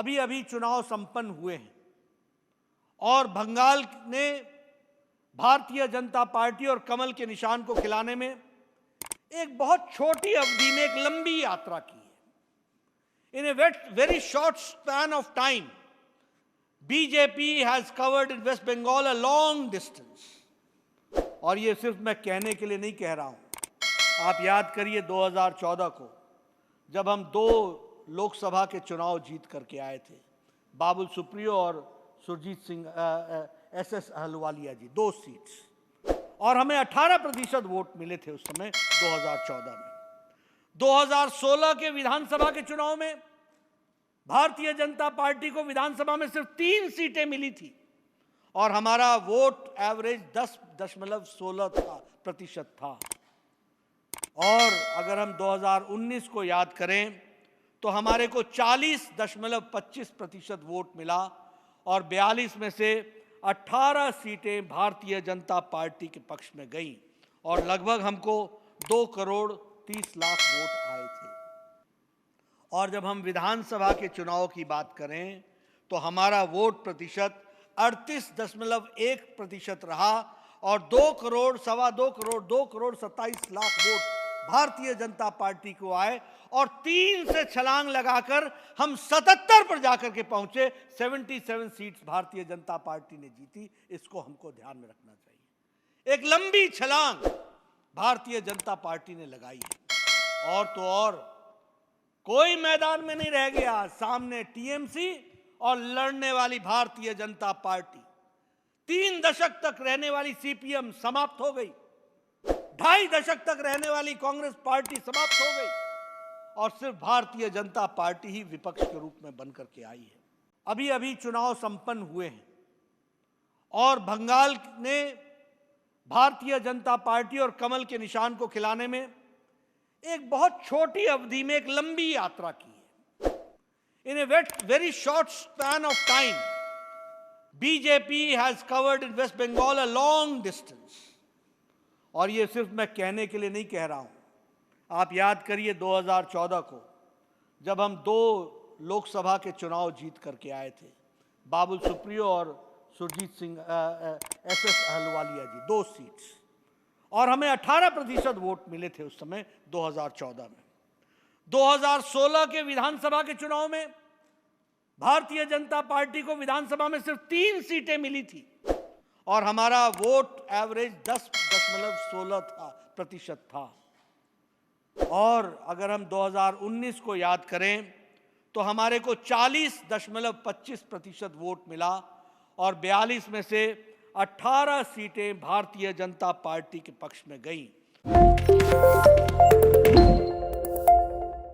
अभी अभी चुनाव संपन्न हुए हैं और बंगाल ने भारतीय जनता पार्टी और कमल के निशान को खिलाने में एक बहुत छोटी अवधि में एक लंबी यात्रा की है। In a very short span of time BJP has covered in West Bengal a long distance. और ये सिर्फ मैं कहने के लिए नहीं कह रहा हूं। आप याद करिए 2014 को जब हम 2 लोकसभा के चुनाव जीत करके आए थे, बाबुल सुप्रियो और सुरजीत सिंह एसएस अहलुवालिया जी, 2 सीट्स, और हमें 18% वोट मिले थे उस समय 2014 में। 2016 के विधानसभा के चुनाव में भारतीय जनता पार्टी को विधानसभा में सिर्फ 3 सीटें मिली थी और हमारा वोट एवरेज 10.16% था। और अगर हम 2019 को याद करें तो हमारे को 40.25% वोट मिला और 42 में से 18 सीटें भारतीय जनता पार्टी के पक्ष में गई और लगभग हमको 2 करोड़ 30 लाख वोट आए थे। और जब हम विधानसभा के चुनाव की बात करें तो हमारा वोट प्रतिशत 38.1% रहा और 2 करोड़ 27 लाख वोट भारतीय जनता पार्टी को आए और 3 से छलांग लगाकर हम 77 पर जाकर के पहुंचे। 77 सीट्स भारतीय जनता पार्टी ने जीती। इसको हमको ध्यान में रखना चाहिए। एक लंबी छलांग भारतीय जनता पार्टी ने लगाई है। और तो और कोई मैदान में नहीं रह गया। सामने टीएमसी और लड़ने वाली भारतीय जनता पार्टी। 3 दशक तक रहने वाली सीपीएम समाप्त हो गई। 2.5 दशक तक रहने वाली कांग्रेस पार्टी समाप्त हो गई और सिर्फ भारतीय जनता पार्टी ही विपक्ष के रूप में बनकर के आई है। अभी अभी चुनाव संपन्न हुए हैं और बंगाल ने भारतीय जनता पार्टी और कमल के निशान को खिलाने में एक बहुत छोटी अवधि में एक लंबी यात्रा की है। In a very short span of time BJP has covered in West Bengal a long distance. और ये सिर्फ मैं कहने के लिए नहीं कह रहा हूं। आप याद करिए 2014 को जब हम 2 लोकसभा के चुनाव जीत करके आए थे, बाबुल सुप्रियो और सुरजीत सिंह एसएस अहलुवालिया जी, 2 सीट्स, और हमें 18% वोट मिले थे उस समय 2014 में। 2016 के विधानसभा के चुनाव में भारतीय जनता पार्टी को विधानसभा में सिर्फ 3 सीटें मिली थी और हमारा वोट एवरेज 10.16% था। और अगर हम 2019 को याद करें तो हमारे को 40.25% वोट मिला और 42 में से 18 सीटें भारतीय जनता पार्टी के पक्ष में गई।